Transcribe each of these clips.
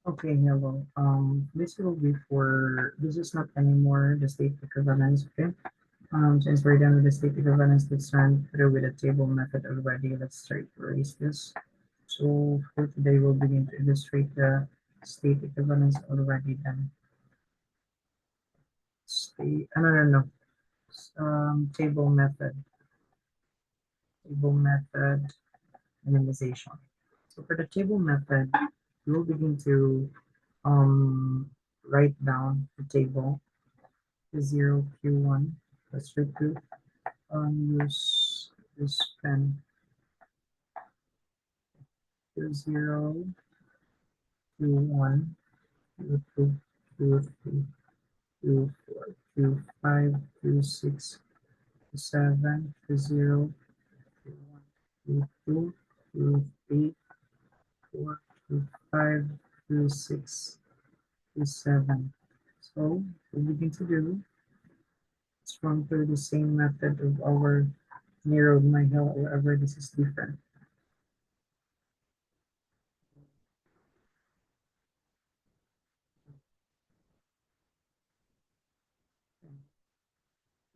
Okay, hello. This will be for, this is not anymore the state equivalence, okay? Since we're done with the state equivalence, let's run through with the table method already. Let's try to erase this. So for today, we'll begin to illustrate the state equivalence already done. No. Table method, minimization. So for the table method, we'll begin to write down the table Q0, Q1. Let's repeat. Use this pen. Q0, Q1, Q2, Q3, Q4, Q5, Q6, Q7, Q0, Q1, Q2, Q3, Q4, Q5, Q6, Q7. So we begin to do, let's run through the same method of our narrowed my hill, however this is different.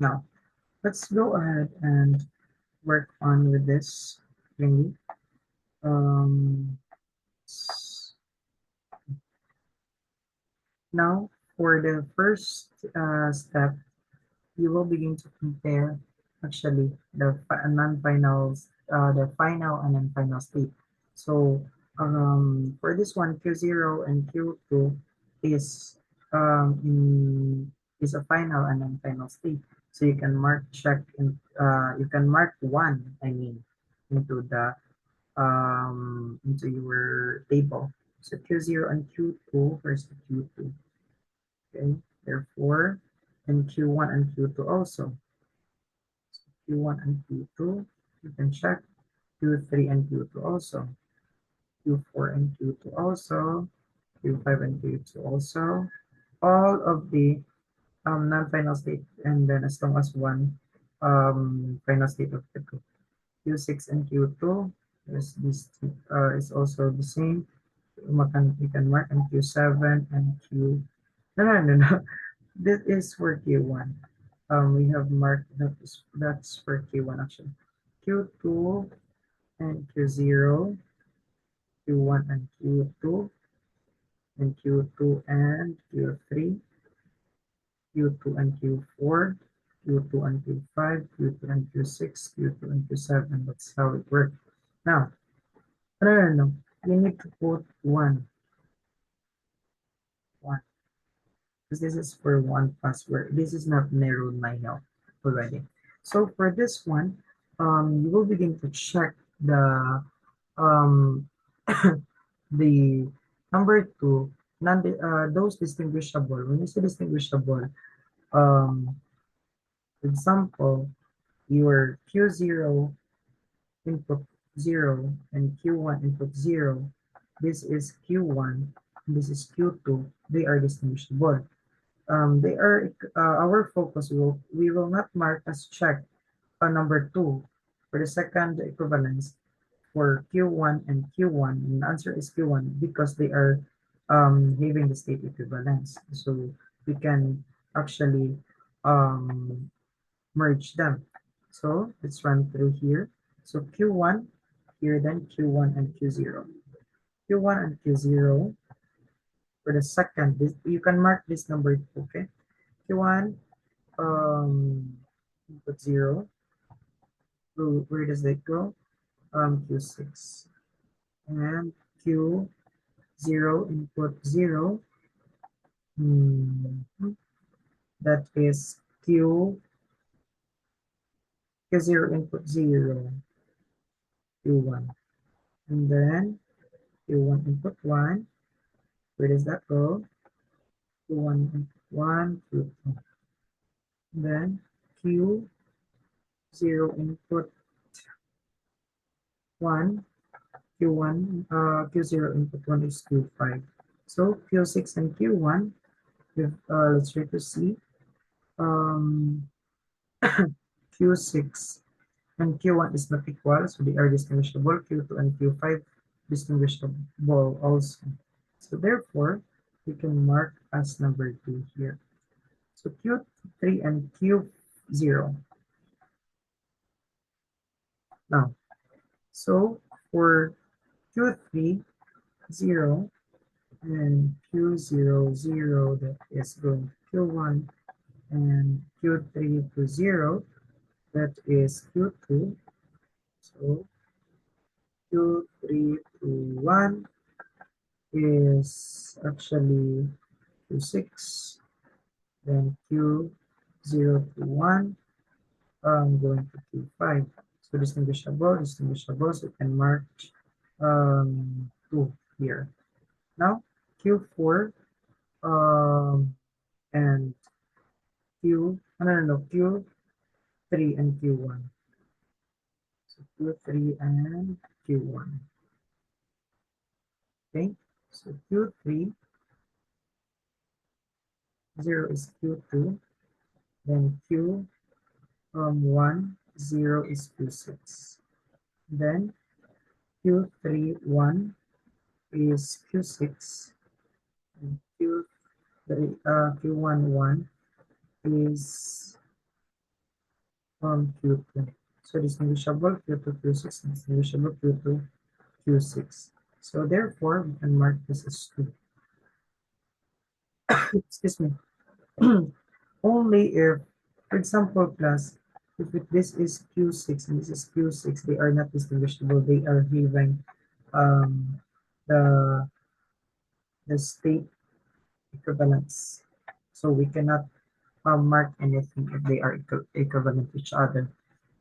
Now, let's go ahead and work on with this thingy. Um, Now, for the first step, you will begin to compare actually the non-finals, the final and non-final state. So for this one, Q0 and Q2 is is a final and non-final state. So you can mark check and you can mark one, I mean, into the into your table. So Q0 and Q2 versus Q2. Okay, therefore, and Q1 and Q2 also. So Q1 and Q2, you can check. Q3 and Q2 also. Q4 and Q2 also. Q5 and Q2 also. All of the non-final state, and then as long as one final state of the group. Q6 and Q2 is this is also the same. You can mark and Q7 and Q. No. This is for Q1. We have marked that's for Q1 actually. Q2 and Q0, Q1 and Q2, and Q2 and Q3, Q2 and Q4, Q2 and Q5, Q2 and Q6, Q2 and Q7. That's how it works. Now, no. You need to put one, because this is for one password. This is not narrowed my help already. So for this one, you will begin to check the um, the number two, those distinguishable. When you say distinguishable, um, for example, your Q0 input 0 and Q1 input 0, this is Q1, this is Q2, they are distinguishable. They are our focus will we will not mark as check on number 2 for the second equivalence for Q1 and Q1. And the answer is Q1 because they are having the state equivalence. So we can actually um, merge them. So let's run through here. So Q1 here, then Q1 and Q0. Q1 and Q0 for the second. You can mark this number 2, okay? Q1 input 0. Where does that go? Q6 and Q0 input 0. That is Q0 input 0, Q1. And then Q1 input 1. Where does that go? Q1 input 1, Q2. And then Q0 input 1, Q1, Q0 input 1 is Q5. So Q6 and Q1, let's try to see. Q6 and Q1 is not equal, so they are distinguishable. Q2 and Q5 distinguishable also. So therefore, we can mark as number 2 here. So Q3 and Q0. Now, so for Q3, 0, and Q0, 0, that is going to Q1, and Q3 to 0, that is Q2. So Q3 to 1 is actually Q6, then Q0 to 1, I'm going to Q5. So distinguishable, so we can mark 2 here. Now, Q4 and Q3 and Q1. So Q3 and Q1. Okay, so Q3, 0 is Q2, then Q1, 0 is Q6. Then Q3, 1 is Q6, and Q1, 1 is Q2. So distinguishable Q2, Q6, and distinguishable Q2, Q6. So therefore, we can mark this as 2. Excuse me. Only if, for example, class, this is Q6 and this is Q6, they are not distinguishable. They are having um, the state equivalence. So we cannot mark anything if they are equivalent to each other.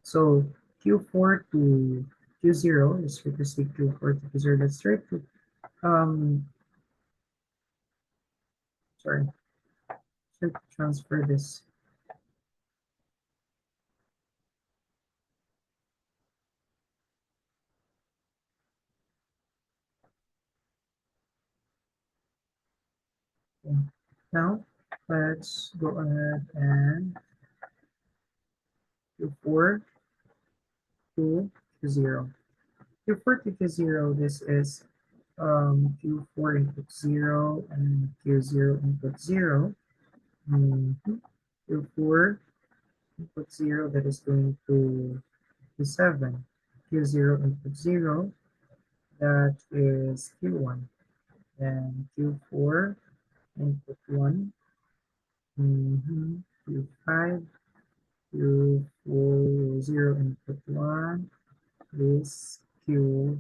So Q4 to Q0, let's try to say Q4 to Q0. Let's try to sorry, should transfer this. Okay. Now let's go ahead and Q4 to Q0. Q4 to Q0, this is Q4 input 0 and Q0 input 0. Q4 input 0, that is going to Q7. Q0 input 0, that is Q1. And Q4 input 1. Q5, Q4 0 input 1 is Q5.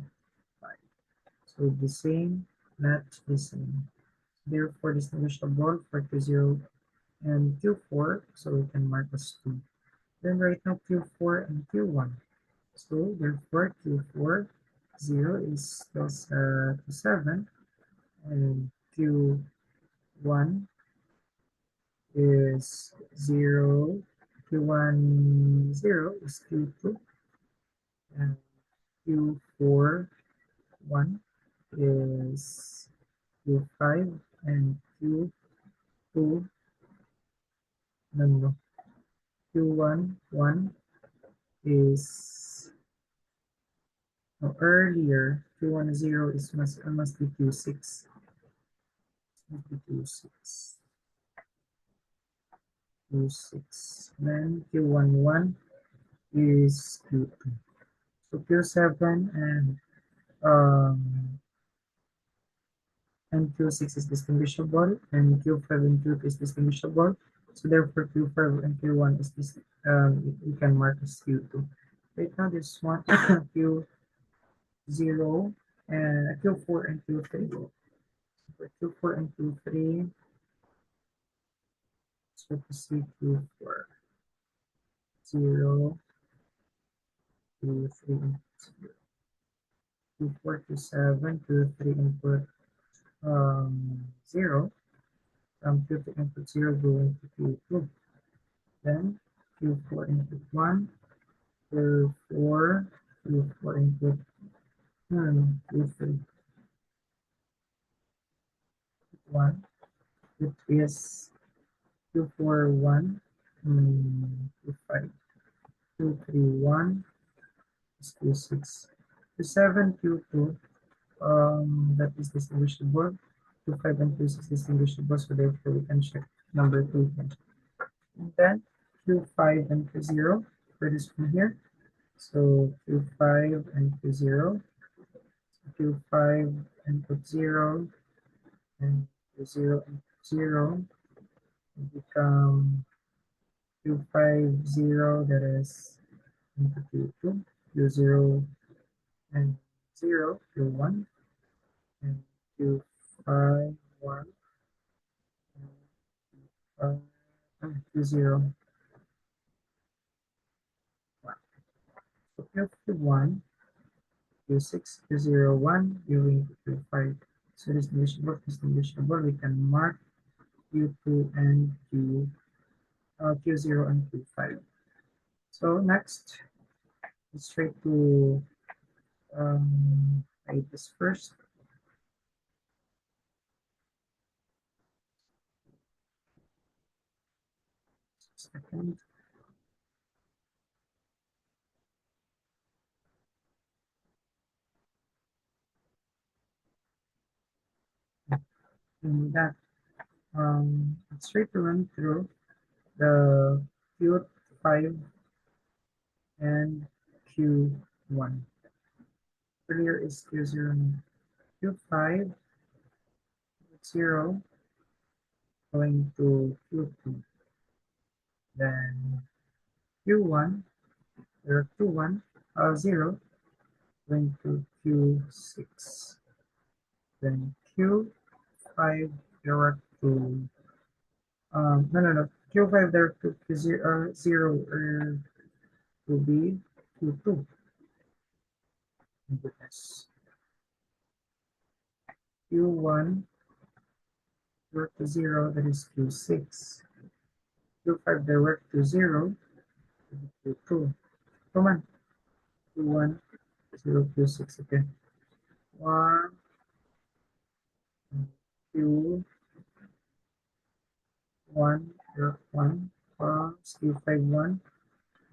So the same, not the same. Therefore, distinguishable for Q0 and Q4, so we can mark as 2. Then right now Q4 and Q1. So therefore Q4 0 is plus 7, and Q1 is 0. Q1 0 is Q2, and Q4 1 is Q5, and Q2 no, Q1 1 is no, earlier Q1 0 is must be Q6. Must be Q6. Q6. Then Q1 1 is Q2. So Q7 and Q6 is distinguishable, and Q5 and Q2 is distinguishable. So therefore Q5 and Q1 is this we can mark as Q2. Right now this one Q0 and Q4 and Q3. For Q4 and Q3, so to see Q4 0, Q3 0. Q4 to 7, Q3 input 0, from Q2 input 0 going to Q2. Then Q4 input 1, Q4, Q4 input Q3 1. It is Q4 1, Q5, Q3 1 is Q6, Q7, Q2, that is distinguishable. Q5 and Q6 distinguishable, so therefore we can check number 2 here. And then Q5 and Q0 for this one here. So Q5 and Q0, Q5 and Q0, and Q0 and Q0 become Q50, that is into Q2, Q0 and 0, Q1, and Q5, 1, and Q0, 1. So Q1, Q6, Q0, 1, viewing Q5. So distinguishable, we can mark Q2 and Q0 and Q5. So next, let's try to write this first. Second. And that let's try to run through the Q5 and Q1. Earlier is Q0 and Q5, 0, going to Q2. Then Q1, there are Q1, 0, going to Q6. Then Q5 direct to no, Q5 direct to Q0, 0 to be Q2. Goodness. Q1 direct to 0, that is Q6. Q5 direct to 0, Q2. Come on. Q1, 0, Q6 again. 1, Q1, direct 1, Q5, 1,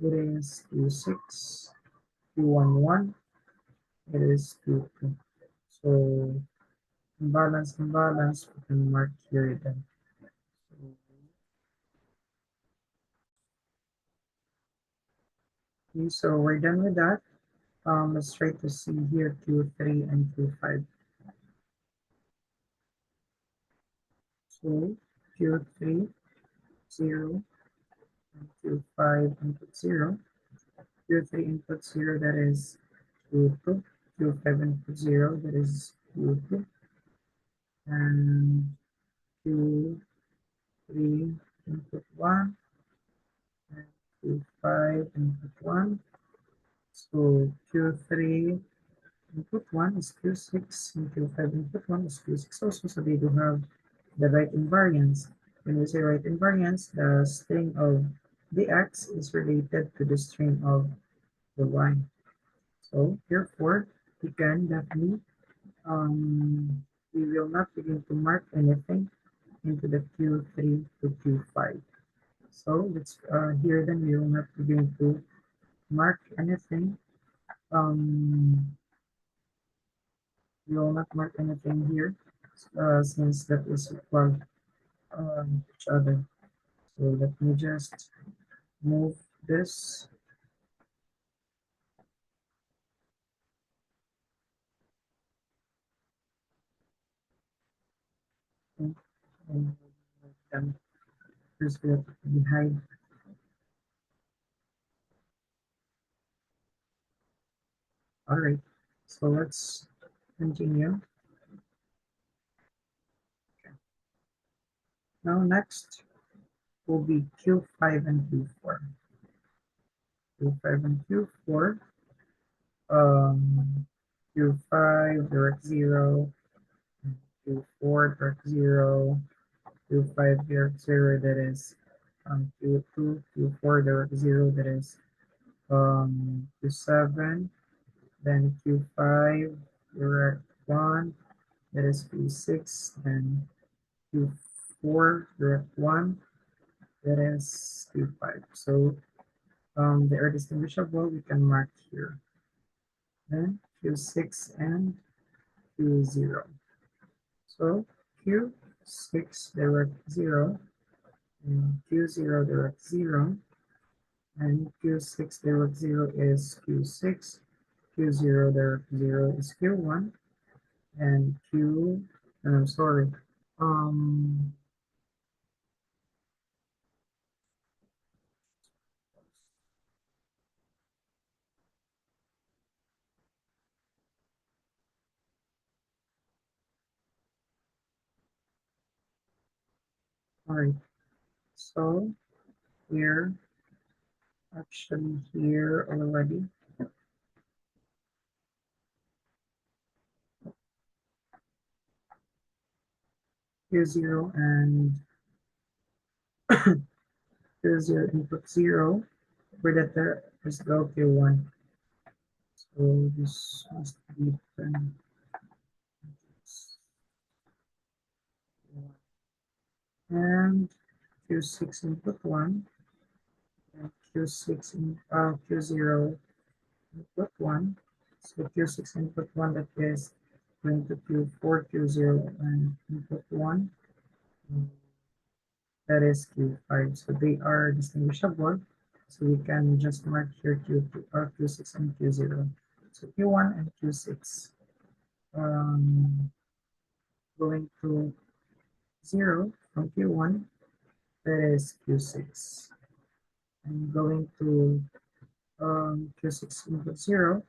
it is Q6, Q1, 1, it is Q2. So, imbalance, we can mark here then. Okay, so we're done with that. Let's try to see here Q3 and Q5. So Q3, 0, and Q5 input 0. Q3 input 0, that is Q2. Q5 input 0, that is Q2. And Q3 input 1, and Q5 input 1. So Q3 input 1 is Q6, and Q5 input 1 is Q6 also, so they do have the right invariance. When we say right invariance, the string of the x is related to the string of the y. So therefore, we can definitely, we will not begin to mark anything into the Q3 to Q5. So let's here then we will not begin to mark anything. We will not mark anything here since that is equal each other. So let me just move this. And then first we have to hide. All right, so let's continue. Okay. Now next will be Q5 and Q4. Q5 and Q4. Q5 direct 0, Q4 direct 0, Q5 direct 0, that is Q2, Q4 direct 0, that is Q7, then Q5 direct 1, that is Q6, then Q4 direct 1, that is Q5. So they are distinguishable, we can mark here. Then Q6 and Q0. So Q6 direct 0, and Q0 direct 0, and Q6 direct 0 is Q6, Q0 direct 0 is Q1, and I'm sorry, um, alright, so we're actually here already. Q0 and Q0 input 0, predator is go Q1. So this must be 10. And Q6 input 1, and Q0 input 1. So Q6 input 1, that is going to Q4, Q0, and input 1. That is Q5. So they are distinguishable. So we can just mark here Q2, Q6 and Q0. So Q1 and Q6 going to 0 from Q1, that is Q6. And going to Q6 input 0,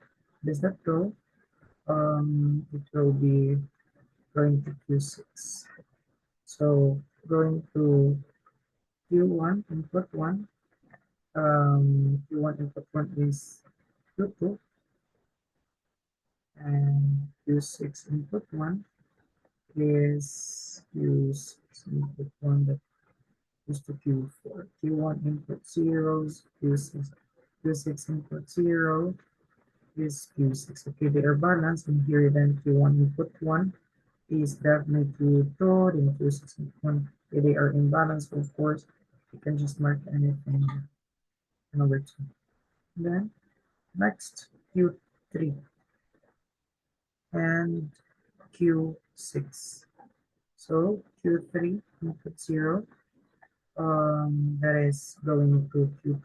does that go? It will be going to Q6. So going to Q1 input 1, Q1 input 1 is Q2, and Q6 input 1 is Q6 input 1 that is to Q4. Q1 input 0, Q6 input 0 is Q6. Okay, they are balanced, and here then Q1 input 1 is definitely Q2, then Q6 input 1. Okay, they are imbalanced, of course. You can just mark anything number 2. Then next, Q3 and Q6. So Q3 input 0, that is going to Q2.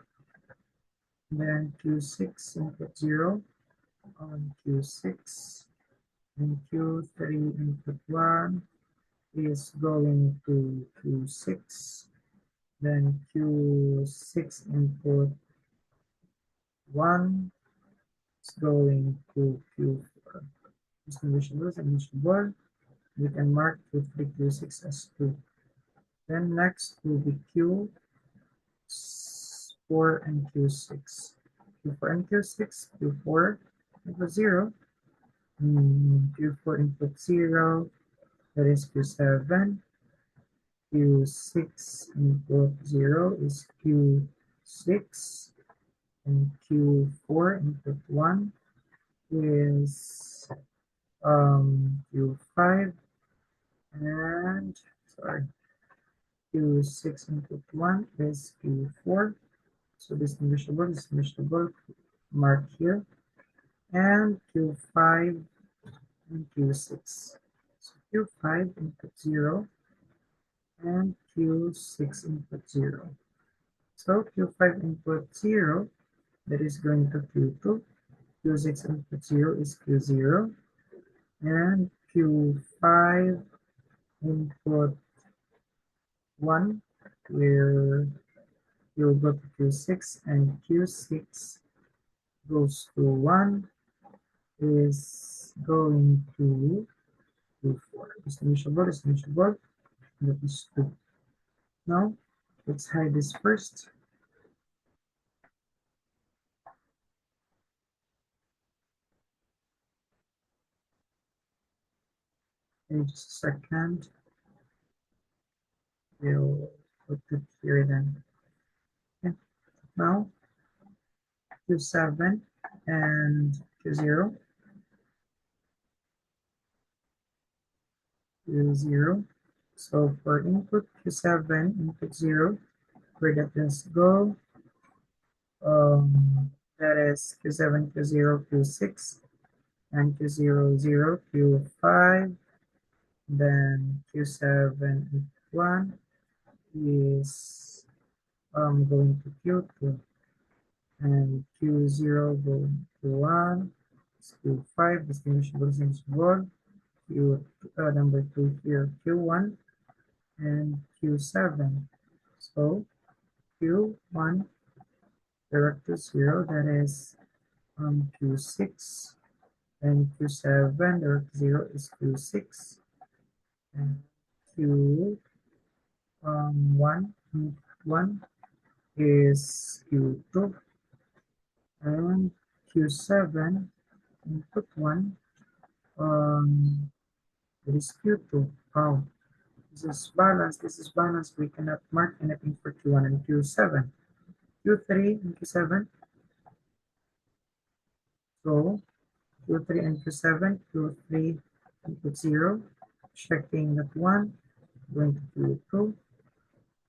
Then Q6 input 0 on Q6, and Q3 input 1 is going to Q6. Then Q6 input 1 is going to Q4. Distinguishable. We can mark Q3, Q6 as 2. Then next will be Q4 and Q6. Q4 and Q6, Q4 input 0, Q4 input 0, that is Q7, Q6 input 0 is Q6, and Q4 input 1 is Q5, and sorry, Q6 input 1 is Q4. So distinguishable, mark here, and Q5 and Q6. So Q5 input 0 and Q6 input 0. So Q5 input 0, that is going to Q2. Q6 input 0 is Q0, and Q5 input 1, where you'll go to Q6, and Q6 goes to 1 is going to Q4. Distinguishable, that is 2. Now, let's hide this first. Okay, just a second. We'll put it here then. Okay. Now, Q7 and Q0. Q0. So for input Q7, input 0, where that is go, that is Q7, Q0, Q6, and Q0, 0, Q5, Then Q7 and 1 is going to Q2, and Q0 going to 1, Q5, distinguishable, Q number 2 here, Q1, and Q7. So Q1 direct to 0, that is Q6, and Q7 direct to 0 is Q6, and Q1, 1 is Q2, and Q7 input 1, it is Q2. Oh, this is balanced. We cannot mark anything for Q1 and Q7. Q3 and Q7. So Q3 and Q7, Q3 input 0, checking that 1, going to Q2,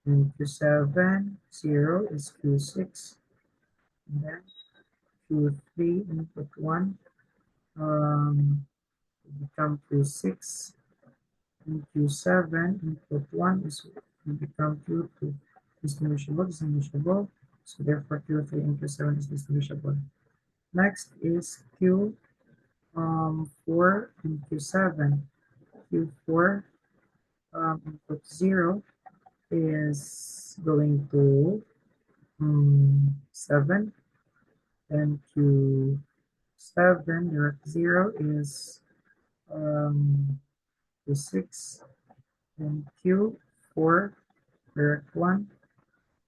and Q7, 0 is Q6, and then Q3 input 1, become Q6, and Q7 input 1 is will become Q2. Distinguishable. So therefore Q3 and Q7 is distinguishable. Next is Q4 and Q7. Q4 input 0 is going to 7, and Q7 direct 0 is Q6, and Q4 direct 1,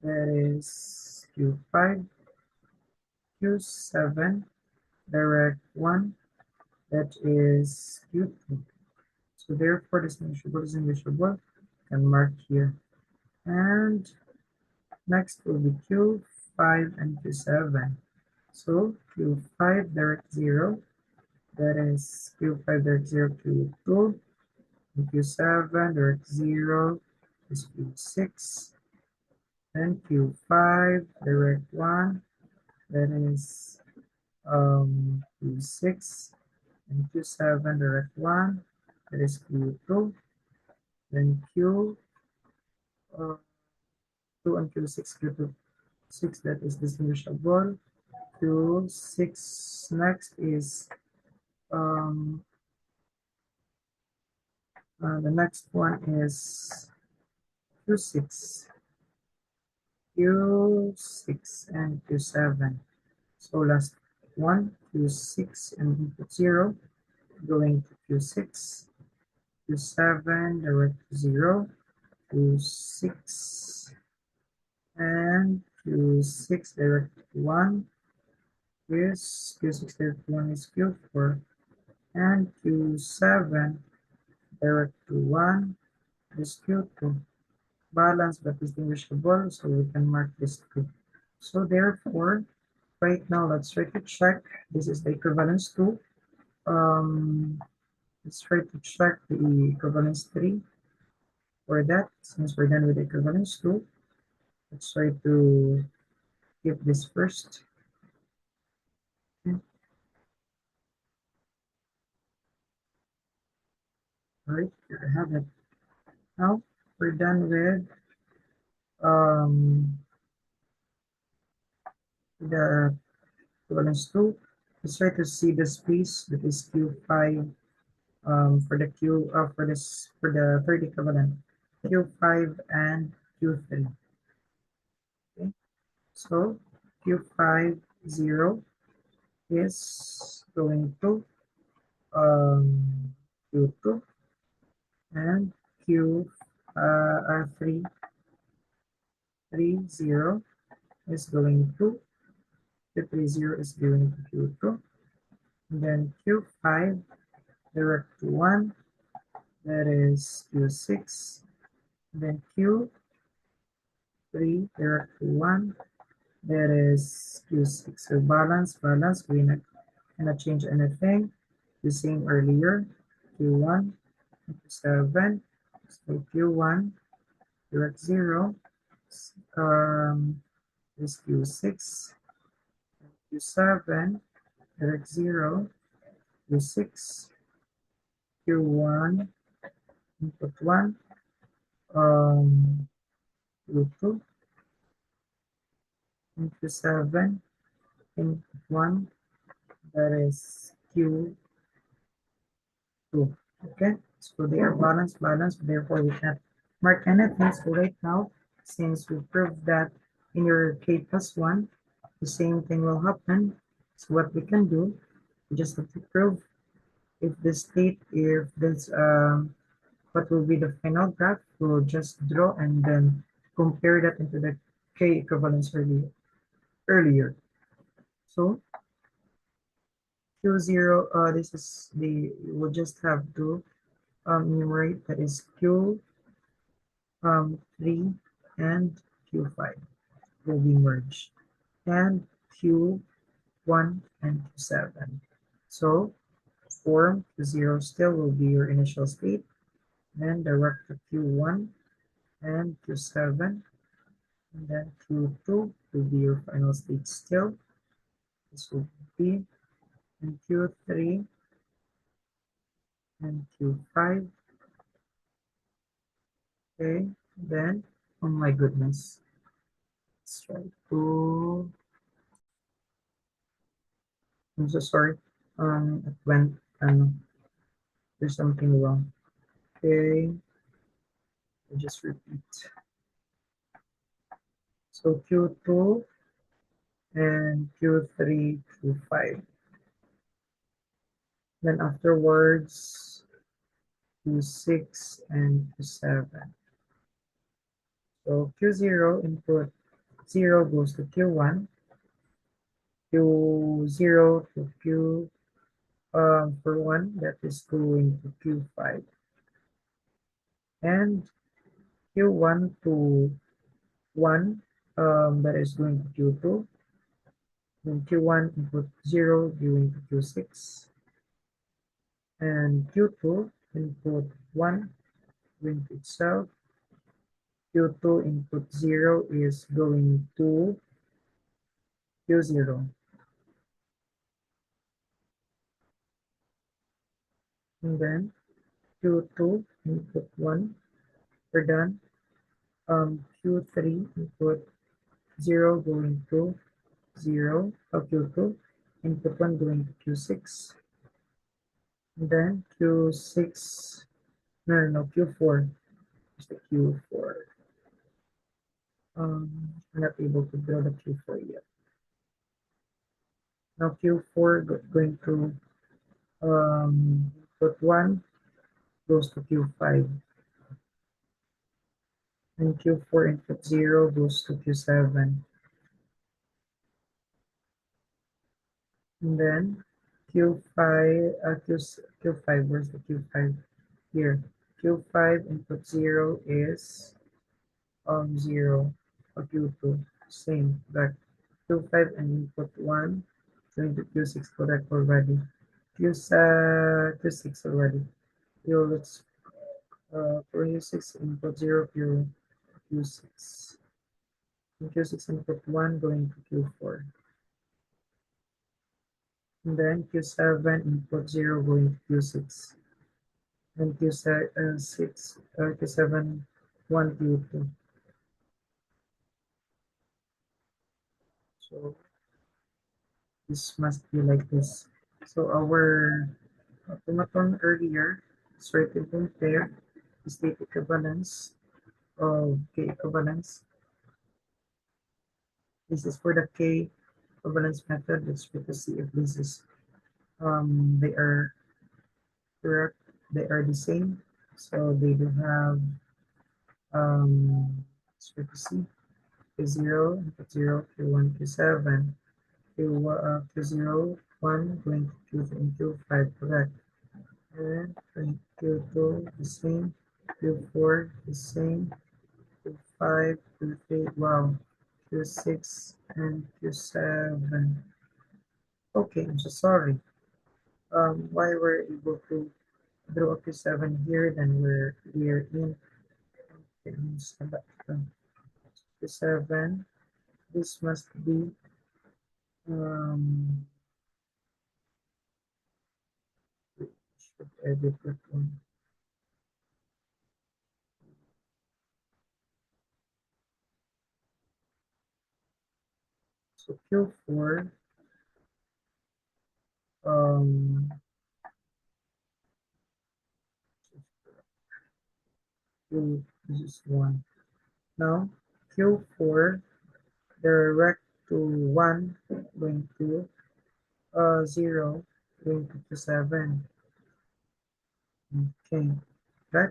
that is Q5, Q7 direct 1, that is Q2. So therefore distinguishable can mark here. And next will be Q5 and Q7. So Q5 direct 0, that is Q5 direct 0, Q2, and Q7 direct 0 is Q6, and Q5 direct 1, that is Q6, and Q7 direct 1, that is Q2, then Q2 and Q6, Q2, 6, that is distinguishable. Q6 next is the next one is Q6, Q6 and Q7. So last one, Q6 and input 0, going to Q6, Q7 direct 0, Q6, and Q6 direct 1, is Q6 direct 1 is Q4, and Q7 direct to 1 is Q2. Balanced but distinguishable, so we can mark this 2. So therefore, right now let's try to check. This is the equivalence 2. Let's try to check the equivalence 3. For that, since we're done with equivalence 2, let's try to keep this first. Okay. All right, here I have it. Now we're done with the equivalence 2. Let's try to see the space that is Q5 for the for the third equivalent, Q5 and Q3. Okay, so Q5 0 is going to Q2, and Q3 0 is going to Q3 0 is going to Q2, and then Q5 direct to 1, that is Q6, then Q3 direct to 1, that is Q6. So balance, we cannot change anything. The same earlier, Q1, Q7, so Q1 direct 0 is Q6, Q7 direct 0, Q6, Q1 input 1, Q2, into 7, input 1, that is Q2. Okay, so they are balanced, therefore we can't mark anything. So right now, since we proved that in your k plus 1, the same thing will happen. So what we can do, we just have to prove if the state, if this, what will be the final graph, we'll just draw and then compare that into the k equivalence earlier. So Q0, this is the, we'll just have to enumerate, that is Q 3 and Q5 will be merged, and Q1 and Q7. So form Q0 still will be your initial state, then direct to Q1 and Q7, and then Q2 will be your final state still. This will be in Q3 and Q5. Okay, then, oh my goodness, let's try to, I'm so sorry, it went, there's something wrong. Okay, I just repeat. So Q2 and Q3, Q5. Then afterwards, Q6 and Q7. So Q0 input 0 goes to Q1, Q0 to Q for 1, that is going to Q5, and Q1 to 1, that is going to Q2, then Q1 input 0 going to Q6, and Q2 input 1 going to itself, Q2 input 0 is going to Q0, and then Q2 input 1, we're done. Q3 input 0 going to 0, Q2 input 1 going to Q6, and then Q6, no, Q4, is the Q4. I'm not able to draw the Q4 yet. Now Q4 going to input 1 goes to Q5, and Q4 input 0 goes to Q7, and then Q5, Q5, where's the Q5? Here, Q5 input 0 is 0, Q2, same, but Q5 and input 1 going to Q6, correct already. Q6 already. Let's Q6 input 0, Q6. And Q6 input 1 going to Q4. And then Q7 input 0 going to Q6. And Q7 1 Q2. So this must be like this. So our automaton earlier straight to compare the state equivalence of K equivalence. This is for the K equivalence method. Let's try to see if this is they are correct. They are the same. So they do have let's try to see Q0, input 0, Q1, Q7, Q0, 1 going to Q3 and Q5, correct. And Q2 the same, Q4 the same, Q5, Q3, wow, Q6 and Q7. Okay, I'm so sorry. Why we're able to draw a Q7 here, then we're in Q7. This must be should edit that one. So Q4, um, this is 1. Now, Q4, direct to 1, going to 0, going to 7. Okay, right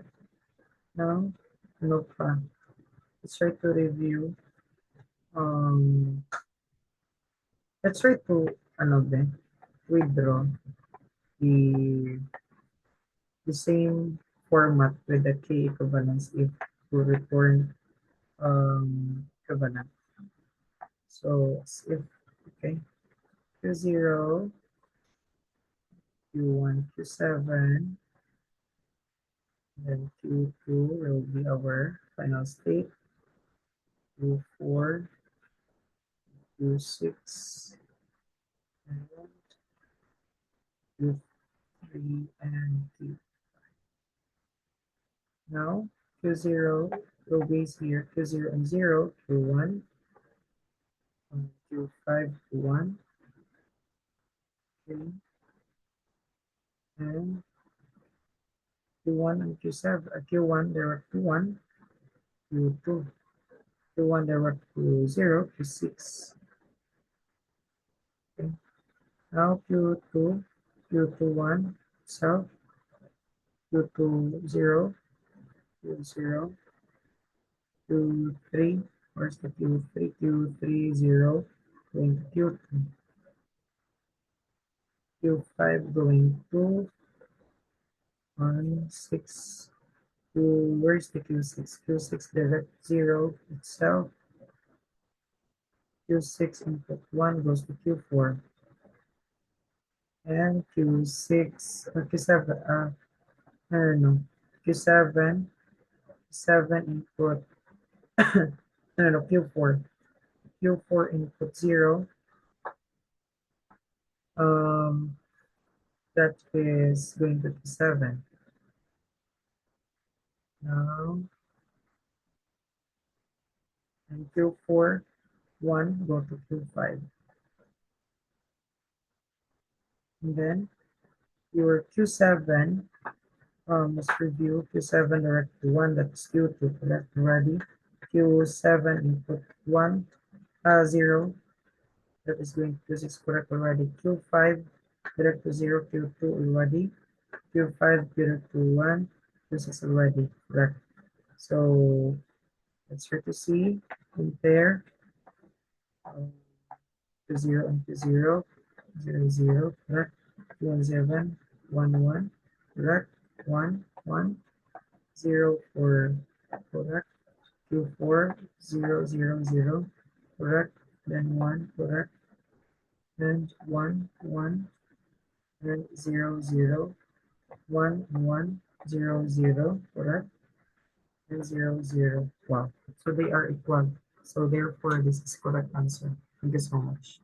now, no fun. Let's try to review. Um, let's try to, withdraw the the same format with the key equivalence if we return equivalent. So if okay, Q0, Q1, Q7, then Q2 will be our final state, Q4, Q6, and Q3 and Q. Now Q0 will be here, Q0 and 0, Q1, Q5 to 1, 3, and Q1 and Q7, Q1 direct to 1, Q2, Q1 direct to 0, Q6. Okay. Now Q2, Q2 1 itself, Q2 0, Q0, Q3, where's the Q3? Q3 0, going to Q2, Q5 going to 1, 6, where's the Q6? Q6 direct 0 itself, Q6 input 1 goes to Q4, and Q6, Q7, no, Q7, 7 input, no, Q4, Q4 input 0, um, that is going to be 7. Now, and Q4, 1, go to Q5. And then your Q7, let's review Q7 direct to 1, that's Q2, correct already. Q7 input 1, 0, that is going to Q6, correct already. Q5 direct to 0, Q2 already. Q5 direct to 1, Q6 already, correct. So let's try to see, compare to 0 and to 0, 0, 0, correct. 1, 7, 1, 1, correct. 1, 1, 0, 4, correct. Q4, 0, 0, 0, correct. Then 1, correct. Then 1, 1, then 0, 0, 1, 1, 0, 0, correct. And 0, 0. Wow. So they are equal. So therefore, this is correct answer. Thank you so much.